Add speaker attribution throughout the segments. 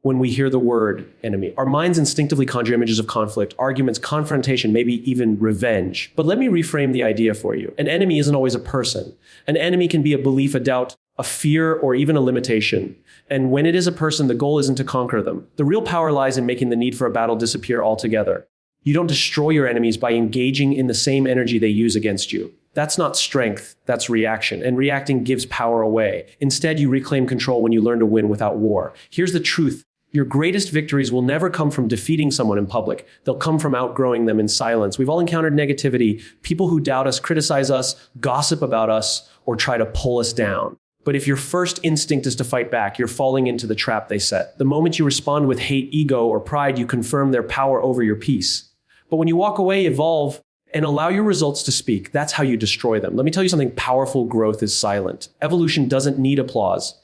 Speaker 1: when we hear the word enemy. Our minds instinctively conjure images of conflict, arguments, confrontation, maybe even revenge. But let me reframe the idea for you. An enemy isn't always a person. An enemy can be a belief, a doubt, a fear, or even a limitation. And when it is a person, the goal isn't to conquer them. The real power lies in making the need for a battle disappear altogether. You don't destroy your enemies by engaging in the same energy they use against you. That's not strength, that's reaction. And reacting gives power away. Instead, you reclaim control when you learn to win without war. Here's the truth. Your greatest victories will never come from defeating someone in public. They'll come from outgrowing them in silence. We've all encountered negativity, people who doubt us, criticize us, gossip about us, or try to pull us down. But if your first instinct is to fight back, you're falling into the trap they set. The moment you respond with hate, ego, or pride, you confirm their power over your peace. But when you walk away, evolve, and allow your results to speak, that's how you destroy them. Let me tell you something powerful. Growth is silent. Evolution doesn't need applause.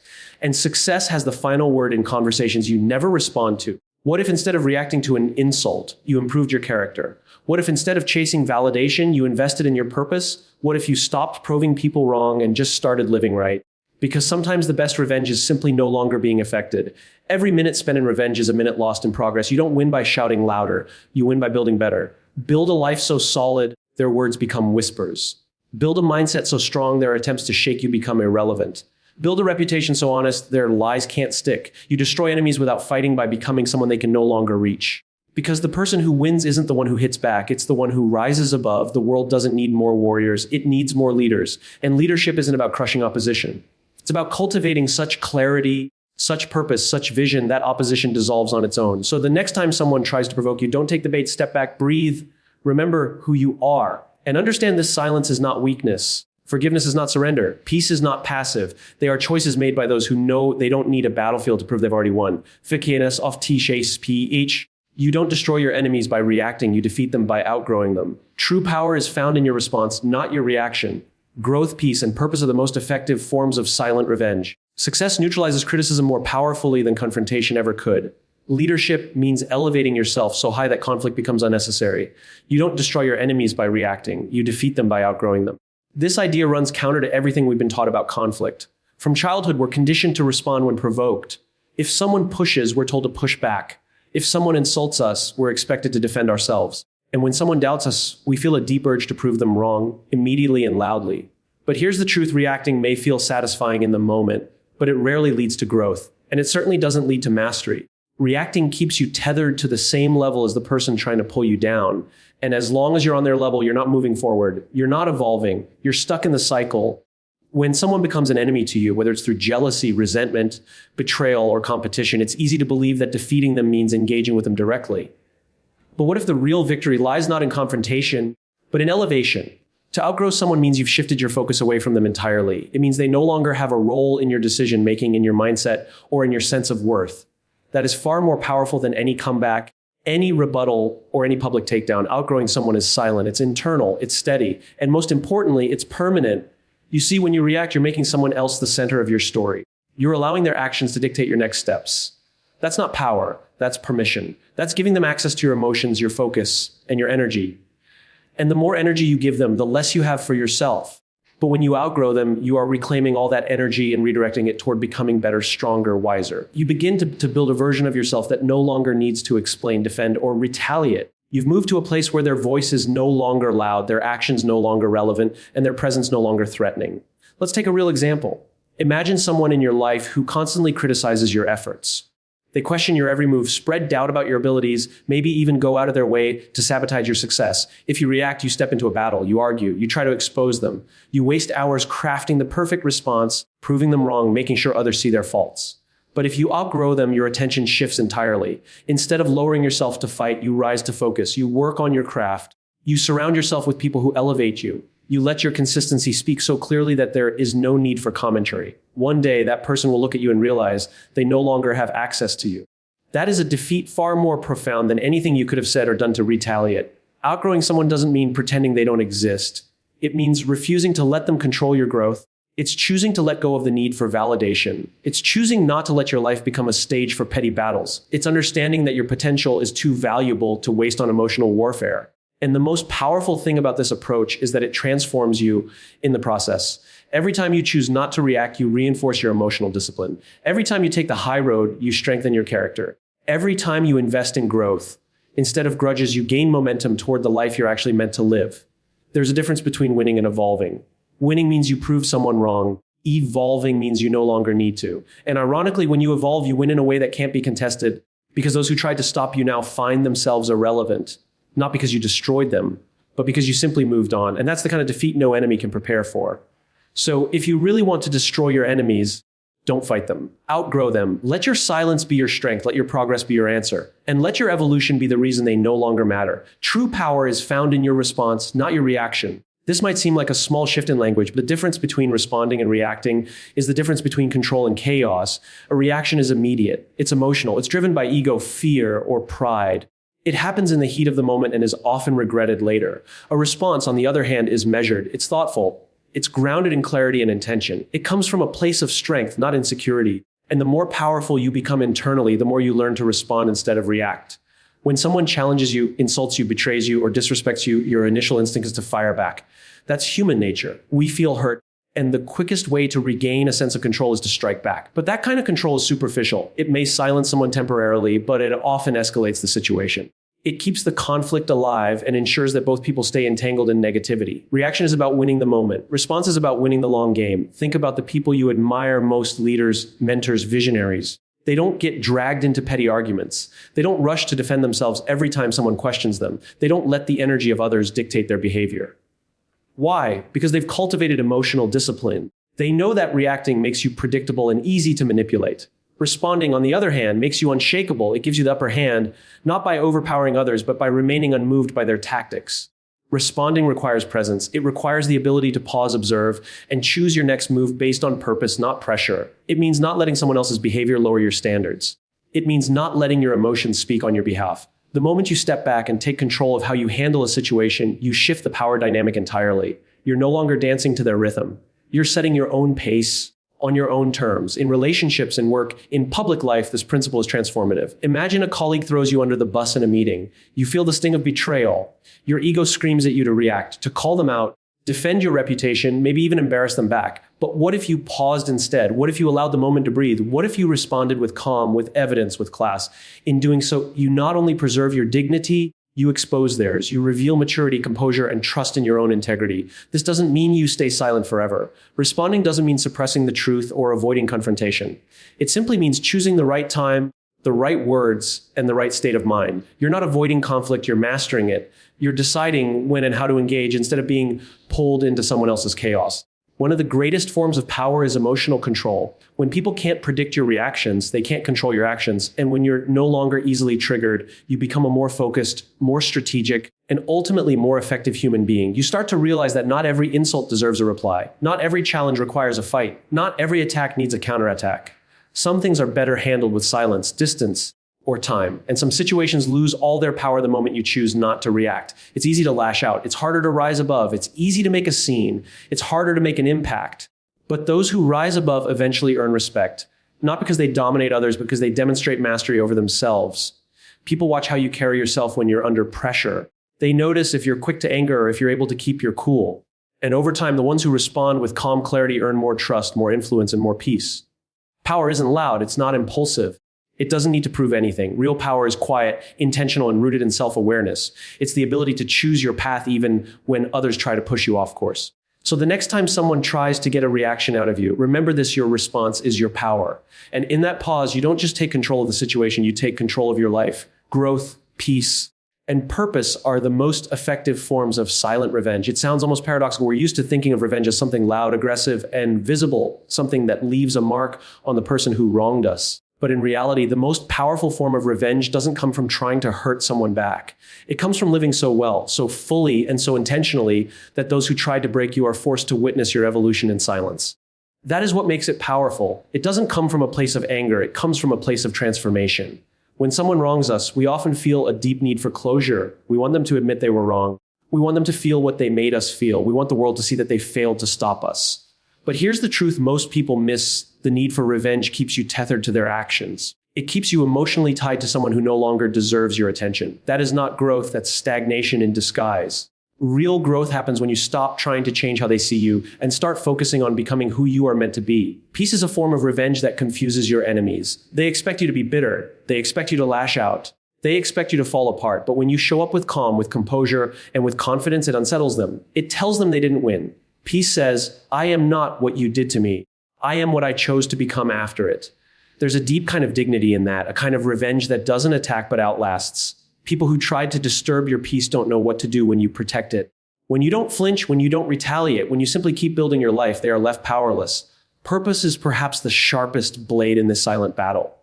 Speaker 1: And success has the final word in conversations you never respond to. What if instead of reacting to an insult, you improved your character? What if instead of chasing validation, you invested in your purpose? What if you stopped proving people wrong and just started living right? Because sometimes the best revenge is simply no longer being affected. Every minute spent in revenge is a minute lost in progress. You don't win by shouting louder. You win by building better. Build a life so solid, their words become whispers. Build a mindset so strong, their attempts to shake you become irrelevant. Build a reputation so honest, their lies can't stick. You destroy enemies without fighting by becoming someone they can no longer reach. Because the person who wins isn't the one who hits back, it's the one who rises above. The world doesn't need more warriors, it needs more leaders. And leadership isn't about crushing opposition. It's about cultivating such clarity, such purpose, such vision that opposition dissolves on its own. So the next time someone tries to provoke you, don't take the bait, step back, breathe, remember who you are. And understand this silence is not weakness. Forgiveness is not surrender. Peace is not passive. They are choices made by those who know they don't need a battlefield to prove they've already won. Pettiness, of T-P-H. You don't destroy your enemies by reacting. You defeat them by outgrowing them. True power is found in your response, not your reaction. Growth, peace, and purpose are the most effective forms of silent revenge. Success neutralizes criticism more powerfully than confrontation ever could. Leadership means elevating yourself so high that conflict becomes unnecessary. You don't destroy your enemies by reacting. You defeat them by outgrowing them. This idea runs counter to everything we've been taught about conflict. From childhood, we're conditioned to respond when provoked. If someone pushes, we're told to push back. If someone insults us, we're expected to defend ourselves. And when someone doubts us, we feel a deep urge to prove them wrong, immediately and loudly. But here's the truth, reacting may feel satisfying in the moment, but it rarely leads to growth. And it certainly doesn't lead to mastery. Reacting keeps you tethered to the same level as the person trying to pull you down. And as long as you're on their level, you're not moving forward. You're not evolving. You're stuck in the cycle. When someone becomes an enemy to you, whether it's through jealousy, resentment, betrayal, or competition, it's easy to believe that defeating them means engaging with them directly. But what if the real victory lies not in confrontation, but in elevation? To outgrow someone means you've shifted your focus away from them entirely. It means they no longer have a role in your decision-making, in your mindset, or in your sense of worth. That is far more powerful than any comeback, any rebuttal, or any public takedown. Outgrowing someone is silent, it's internal, it's steady, and most importantly, it's permanent. You see, when you react, you're making someone else the center of your story. You're allowing their actions to dictate your next steps. That's not power, that's permission. That's giving them access to your emotions, your focus, and your energy. And the more energy you give them, the less you have for yourself. But when you outgrow them, you are reclaiming all that energy and redirecting it toward becoming better, stronger, wiser. You begin to build a version of yourself that no longer needs to explain, defend, or retaliate. You've moved to a place where their voice is no longer loud, their actions no longer relevant, and their presence no longer threatening. Let's take a real example. Imagine someone in your life who constantly criticizes your efforts. They question your every move, spread doubt about your abilities, maybe even go out of their way to sabotage your success. If you react, you step into a battle, you argue, you try to expose them. You waste hours crafting the perfect response, proving them wrong, making sure others see their faults. But if you outgrow them, your attention shifts entirely. Instead of lowering yourself to fight, you rise to focus. You work on your craft. You surround yourself with people who elevate you. You let your consistency speak so clearly that there is no need for commentary. One day, that person will look at you and realize they no longer have access to you. That is a defeat far more profound than anything you could have said or done to retaliate. Outgrowing someone doesn't mean pretending they don't exist. It means refusing to let them control your growth. It's choosing to let go of the need for validation. It's choosing not to let your life become a stage for petty battles. It's understanding that your potential is too valuable to waste on emotional warfare. And the most powerful thing about this approach is that it transforms you in the process. Every time you choose not to react, you reinforce your emotional discipline. Every time you take the high road, you strengthen your character. Every time you invest in growth, instead of grudges, you gain momentum toward the life you're actually meant to live. There's a difference between winning and evolving. Winning means you prove someone wrong. Evolving means you no longer need to. And ironically, when you evolve, you win in a way that can't be contested because those who tried to stop you now find themselves irrelevant, not because you destroyed them, but because you simply moved on. And that's the kind of defeat no enemy can prepare for. So if you really want to destroy your enemies, don't fight them. Outgrow them. Let your silence be your strength. Let your progress be your answer. And let your evolution be the reason they no longer matter. True power is found in your response, not your reaction. This might seem like a small shift in language, but the difference between responding and reacting is the difference between control and chaos. A reaction is immediate. It's emotional. It's driven by ego, fear, or pride. It happens in the heat of the moment and is often regretted later. A response, on the other hand, is measured. It's thoughtful. It's grounded in clarity and intention. It comes from a place of strength, not insecurity. And the more powerful you become internally, the more you learn to respond instead of react. When someone challenges you, insults you, betrays you, or disrespects you, your initial instinct is to fire back. That's human nature. We feel hurt, and the quickest way to regain a sense of control is to strike back. But that kind of control is superficial. It may silence someone temporarily, but it often escalates the situation. It keeps the conflict alive and ensures that both people stay entangled in negativity. Reaction is about winning the moment. Response is about winning the long game. Think about the people you admire most: leaders, mentors, visionaries. They don't get dragged into petty arguments. They don't rush to defend themselves every time someone questions them. They don't let the energy of others dictate their behavior. Why? Because they've cultivated emotional discipline. They know that reacting makes you predictable and easy to manipulate. Responding, on the other hand, makes you unshakable. It gives you the upper hand, not by overpowering others, but by remaining unmoved by their tactics. Responding requires presence. It requires the ability to pause, observe, and choose your next move based on purpose, not pressure. It means not letting someone else's behavior lower your standards. It means not letting your emotions speak on your behalf. The moment you step back and take control of how you handle a situation, you shift the power dynamic entirely. You're no longer dancing to their rhythm. You're setting your own pace, on your own terms. In relationships and work, in public life, this principle is transformative. Imagine a colleague throws you under the bus in a meeting. You feel the sting of betrayal. Your ego screams at you to react, to call them out, defend your reputation, maybe even embarrass them back. But what if you paused instead? What if you allowed the moment to breathe? What if you responded with calm, with evidence, with class? In doing so, you not only preserve your dignity, you expose theirs. You reveal maturity, composure, and trust in your own integrity. This doesn't mean you stay silent forever. Responding doesn't mean suppressing the truth or avoiding confrontation. It simply means choosing the right time, the right words, and the right state of mind. You're not avoiding conflict, you're mastering it. You're deciding when and how to engage instead of being pulled into someone else's chaos. One of the greatest forms of power is emotional control. When people can't predict your reactions, they can't control your actions. And when you're no longer easily triggered, you become a more focused, more strategic, and ultimately more effective human being. You start to realize that not every insult deserves a reply. Not every challenge requires a fight. Not every attack needs a counterattack. Some things are better handled with silence, distance, or time. And some situations lose all their power the moment you choose not to react. It's easy to lash out. It's harder to rise above. It's easy to make a scene. It's harder to make an impact. But those who rise above eventually earn respect, not because they dominate others, but because they demonstrate mastery over themselves. People watch how you carry yourself when you're under pressure. They notice if you're quick to anger or if you're able to keep your cool. And over time, the ones who respond with calm clarity earn more trust, more influence, and more peace. Power isn't loud. It's not impulsive. It doesn't need to prove anything. Real power is quiet, intentional, and rooted in self-awareness. It's the ability to choose your path even when others try to push you off course. So the next time someone tries to get a reaction out of you, remember this: your response is your power. And in that pause, you don't just take control of the situation, you take control of your life. Growth, peace, and purpose are the most effective forms of silent revenge. It sounds almost paradoxical. We're used to thinking of revenge as something loud, aggressive, and visible, something that leaves a mark on the person who wronged us. But in reality, the most powerful form of revenge doesn't come from trying to hurt someone back. It comes from living so well, so fully, and so intentionally that those who tried to break you are forced to witness your evolution in silence. That is what makes it powerful. It doesn't come from a place of anger. It comes from a place of transformation. When someone wrongs us, we often feel a deep need for closure. We want them to admit they were wrong. We want them to feel what they made us feel. We want the world to see that they failed to stop us. But here's the truth most people miss: the need for revenge keeps you tethered to their actions. It keeps you emotionally tied to someone who no longer deserves your attention. That is not growth, that's stagnation in disguise. Real growth happens when you stop trying to change how they see you and start focusing on becoming who you are meant to be. Peace is a form of revenge that confuses your enemies. They expect you to be bitter. They expect you to lash out. They expect you to fall apart. But when you show up with calm, with composure, and with confidence, it unsettles them. It tells them they didn't win. Peace says, I am not what you did to me. I am what I chose to become after it. There's a deep kind of dignity in that, a kind of revenge that doesn't attack but outlasts. People who tried to disturb your peace don't know what to do when you protect it. When you don't flinch, when you don't retaliate, when you simply keep building your life, they are left powerless. Purpose is perhaps the sharpest blade in this silent battle.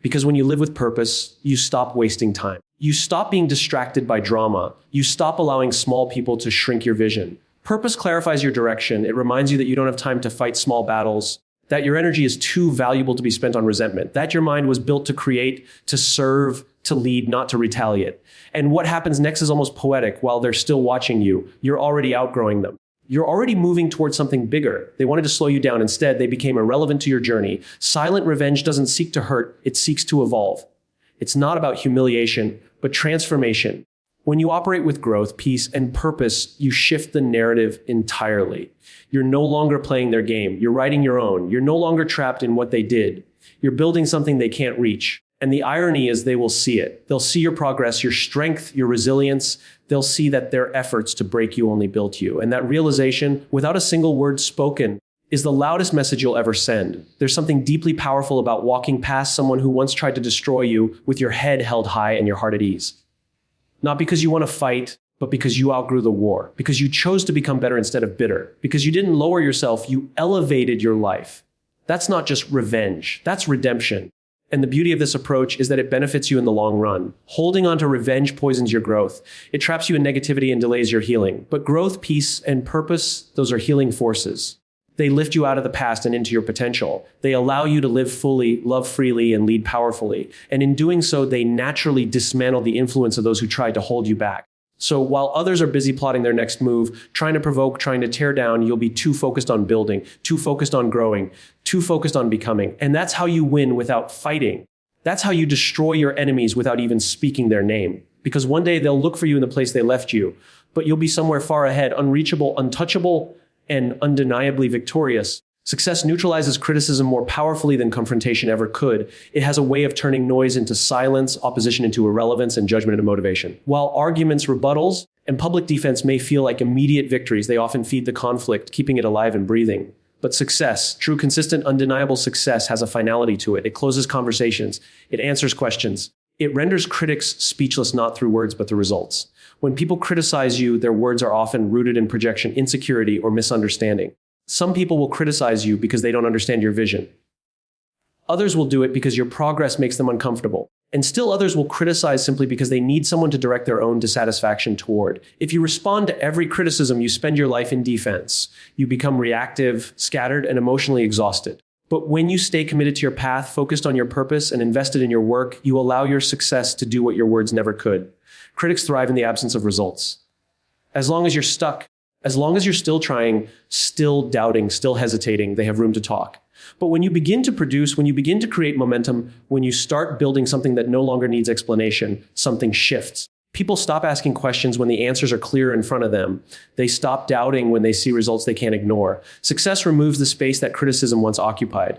Speaker 1: Because when you live with purpose, you stop wasting time. You stop being distracted by drama. You stop allowing small people to shrink your vision. Purpose clarifies your direction. It reminds you that you don't have time to fight small battles, that your energy is too valuable to be spent on resentment, that your mind was built to create, to serve, to lead, not to retaliate. And what happens next is almost poetic. While they're still watching you, you're already outgrowing them. You're already moving towards something bigger. They wanted to slow you down. Instead, they became irrelevant to your journey. Silent revenge doesn't seek to hurt, it seeks to evolve. It's not about humiliation, but transformation. When you operate with growth, peace, and purpose, you shift the narrative entirely. You're no longer playing their game. You're writing your own. You're no longer trapped in what they did. You're building something they can't reach. And the irony is they will see it. They'll see your progress, your strength, your resilience. They'll see that their efforts to break you only built you. And that realization, without a single word spoken, is the loudest message you'll ever send. There's something deeply powerful about walking past someone who once tried to destroy you with your head held high and your heart at ease. Not because you want to fight, but because you outgrew the war. Because you chose to become better instead of bitter. Because you didn't lower yourself, you elevated your life. That's not just revenge, that's redemption. And the beauty of this approach is that it benefits you in the long run. Holding on to revenge poisons your growth. It traps you in negativity and delays your healing. But growth, peace, and purpose, those are healing forces. They lift you out of the past and into your potential. They allow you to live fully, love freely, and lead powerfully. And in doing so, they naturally dismantle the influence of those who tried to hold you back. So while others are busy plotting their next move, trying to provoke, trying to tear down, you'll be too focused on building, too focused on growing, too focused on becoming. And that's how you win without fighting. That's how you destroy your enemies without even speaking their name. Because one day they'll look for you in the place they left you, but you'll be somewhere far ahead, unreachable, untouchable, and undeniably victorious. Success neutralizes criticism more powerfully than confrontation ever could. It has a way of turning noise into silence, opposition into irrelevance, and judgment into motivation. While arguments, rebuttals, and public defense may feel like immediate victories, they often feed the conflict, keeping it alive and breathing. But success, true, consistent, undeniable success, has a finality to it. It closes conversations. It answers questions. It renders critics speechless not through words, but through results. When people criticize you, their words are often rooted in projection, insecurity, or misunderstanding. Some people will criticize you because they don't understand your vision. Others will do it because your progress makes them uncomfortable. And still others will criticize simply because they need someone to direct their own dissatisfaction toward. If you respond to every criticism, you spend your life in defense. You become reactive, scattered, and emotionally exhausted. But when you stay committed to your path, focused on your purpose, and invested in your work, you allow your success to do what your words never could. Critics thrive in the absence of results. As long as you're stuck, as long as you're still trying, still doubting, still hesitating, they have room to talk. But when you begin to produce, when you begin to create momentum, when you start building something that no longer needs explanation, something shifts. People stop asking questions when the answers are clear in front of them. They stop doubting when they see results they can't ignore. Success removes the space that criticism once occupied.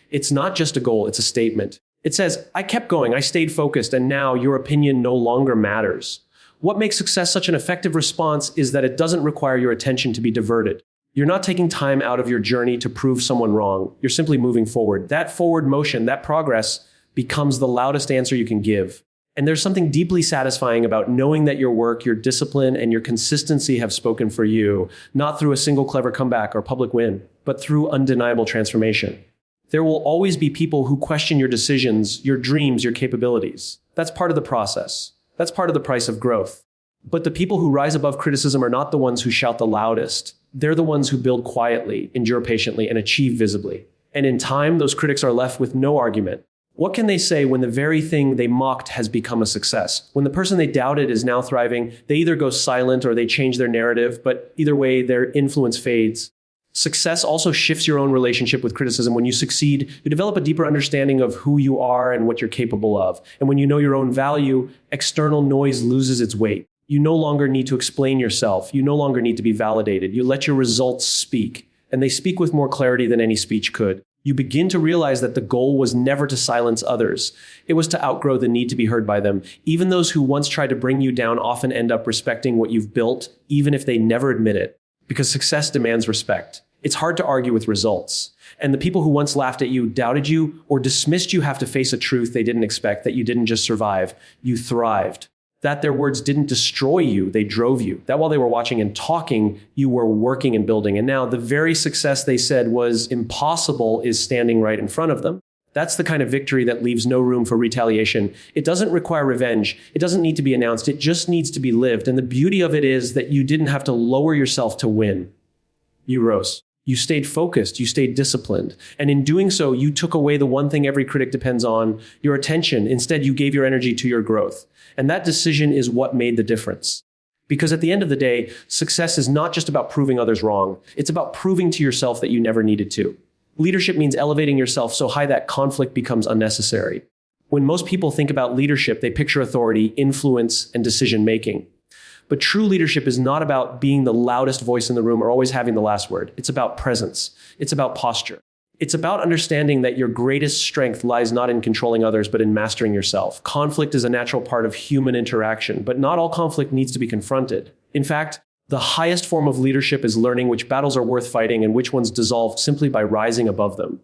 Speaker 1: It's not just a goal, it's a statement. It says, I kept going, I stayed focused, and now your opinion no longer matters. What makes success such an effective response is that it doesn't require your attention to be diverted. You're not taking time out of your journey to prove someone wrong. You're simply moving forward. That forward motion, that progress, becomes the loudest answer you can give. And there's something deeply satisfying about knowing that your work, your discipline, and your consistency have spoken for you, not through a single clever comeback or public win, but through undeniable transformation. There will always be people who question your decisions, your dreams, your capabilities. That's part of the process. That's part of the price of growth. But the people who rise above criticism are not the ones who shout the loudest. They're the ones who build quietly, endure patiently, and achieve visibly. And in time, those critics are left with no argument. What can they say when the very thing they mocked has become a success? When the person they doubted is now thriving, they either go silent or they change their narrative, but either way, their influence fades. Success also shifts your own relationship with criticism. When you succeed, you develop a deeper understanding of who you are and what you're capable of. And when you know your own value, external noise loses its weight. You no longer need to explain yourself. You no longer need to be validated. You let your results speak, and they speak with more clarity than any speech could. You begin to realize that the goal was never to silence others. It was to outgrow the need to be heard by them. Even those who once tried to bring you down often end up respecting what you've built, even if they never admit it. Because success demands respect. It's hard to argue with results. And the people who once laughed at you, doubted you, or dismissed you have to face a truth they didn't expect, that you didn't just survive, you thrived. That their words didn't destroy you, they drove you. That while they were watching and talking, you were working and building. And now the very success they said was impossible is standing right in front of them. That's the kind of victory that leaves no room for retaliation. It doesn't require revenge. It doesn't need to be announced. It just needs to be lived. And the beauty of it is that you didn't have to lower yourself to win. You rose. You stayed focused. You stayed disciplined. And in doing so, you took away the one thing every critic depends on, your attention. Instead, you gave your energy to your growth. And that decision is what made the difference. Because at the end of the day, success is not just about proving others wrong. It's about proving to yourself that you never needed to. Leadership means elevating yourself so high that conflict becomes unnecessary. When most people think about leadership, they picture authority, influence, and decision-making. But true leadership is not about being the loudest voice in the room or always having the last word. It's about presence. It's about posture. It's about understanding that your greatest strength lies not in controlling others, but in mastering yourself. Conflict is a natural part of human interaction, but not all conflict needs to be confronted. In fact, the highest form of leadership is learning which battles are worth fighting and which ones dissolve simply by rising above them.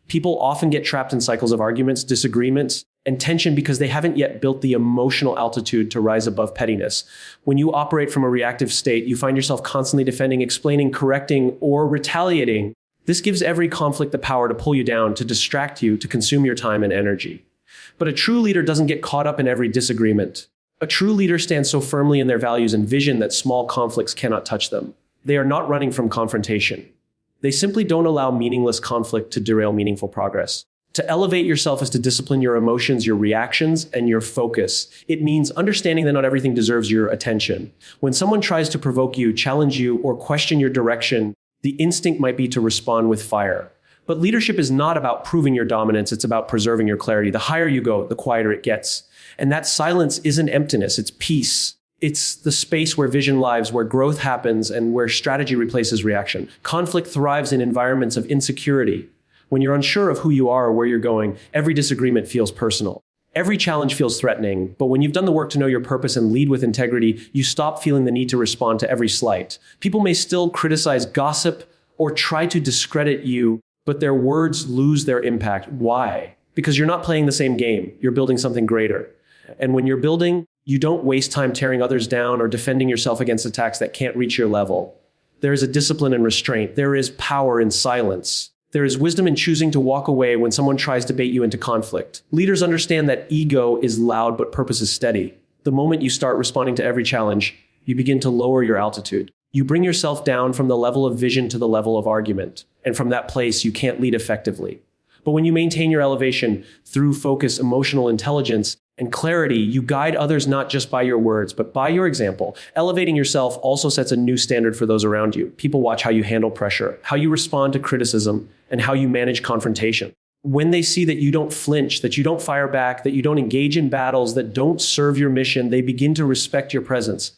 Speaker 1: People often get trapped in cycles of arguments, disagreements, and tension because they haven't yet built the emotional altitude to rise above pettiness. When you operate from a reactive state, you find yourself constantly defending, explaining, correcting, or retaliating. This gives every conflict the power to pull you down, to distract you, to consume your time and energy. But a true leader doesn't get caught up in every disagreement. A true leader stands so firmly in their values and vision that small conflicts cannot touch them. They are not running from confrontation. They simply don't allow meaningless conflict to derail meaningful progress. To elevate yourself is to discipline your emotions, your reactions, and your focus. It means understanding that not everything deserves your attention. When someone tries to provoke you, challenge you, or question your direction, the instinct might be to respond with fire. But leadership is not about proving your dominance, it's about preserving your clarity. The higher you go, the quieter it gets. And that silence isn't emptiness, it's peace. It's the space where vision lives, where growth happens, and where strategy replaces reaction. Conflict thrives in environments of insecurity. When you're unsure of who you are or where you're going, every disagreement feels personal. Every challenge feels threatening, but when you've done the work to know your purpose and lead with integrity, you stop feeling the need to respond to every slight. People may still criticize, gossip, or try to discredit you, but their words lose their impact. Why? Because you're not playing the same game. You're building something greater. And when you're building, you don't waste time tearing others down or defending yourself against attacks that can't reach your level. There is a discipline and restraint. There is power in silence. There is wisdom in choosing to walk away when someone tries to bait you into conflict. Leaders understand that ego is loud, but purpose is steady. The moment you start responding to every challenge, you begin to lower your altitude. You bring yourself down from the level of vision to the level of argument. And from that place, you can't lead effectively. But when you maintain your elevation through focus, emotional intelligence, and clarity, you guide others not just by your words, but by your example. Elevating yourself also sets a new standard for those around you. People watch how you handle pressure, how you respond to criticism, and how you manage confrontation. When they see that you don't flinch, that you don't fire back, that you don't engage in battles that don't serve your mission, they begin to respect your presence.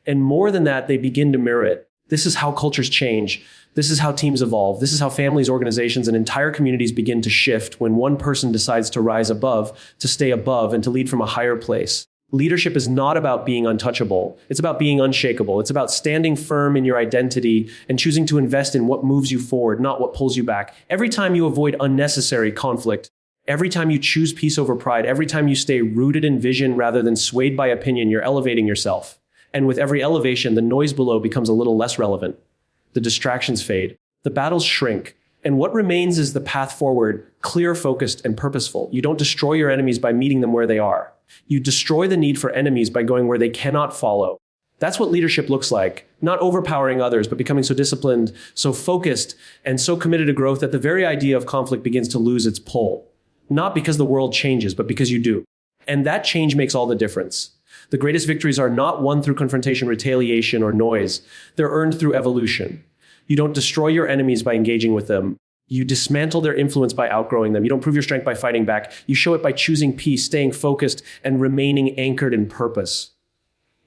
Speaker 1: And more than that, they begin to mirror it. This is how cultures change. This is how teams evolve. This is how families, organizations, and entire communities begin to shift when one person decides to rise above, to stay above, and to lead from a higher place. Leadership is not about being untouchable. It's about being unshakable. It's about standing firm in your identity and choosing to invest in what moves you forward, not what pulls you back. Every time you avoid unnecessary conflict, every time you choose peace over pride, every time you stay rooted in vision rather than swayed by opinion, you're elevating yourself. And with every elevation, the noise below becomes a little less relevant. The distractions fade. The battles shrink. And what remains is the path forward, clear, focused, and purposeful. You don't destroy your enemies by meeting them where they are. You destroy the need for enemies by going where they cannot follow. That's what leadership looks like. Not overpowering others, but becoming so disciplined, so focused, and so committed to growth that the very idea of conflict begins to lose its pull. Not because the world changes, but because you do. And that change makes all the difference. The greatest victories are not won through confrontation, retaliation, or noise. They're earned through evolution. You don't destroy your enemies by engaging with them. You dismantle their influence by outgrowing them. You don't prove your strength by fighting back. You show it by choosing peace, staying focused, and remaining anchored in purpose.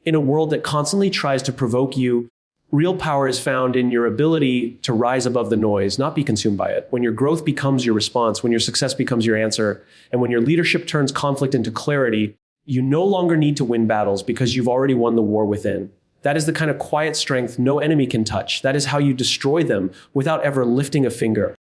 Speaker 1: In a world that constantly tries to provoke you, real power is found in your ability to rise above the noise, not be consumed by it. When your growth becomes your response, when your success becomes your answer, and when your leadership turns conflict into clarity, you no longer need to win battles because you've already won the war within. That is the kind of quiet strength no enemy can touch. That is how you destroy them without ever lifting a finger.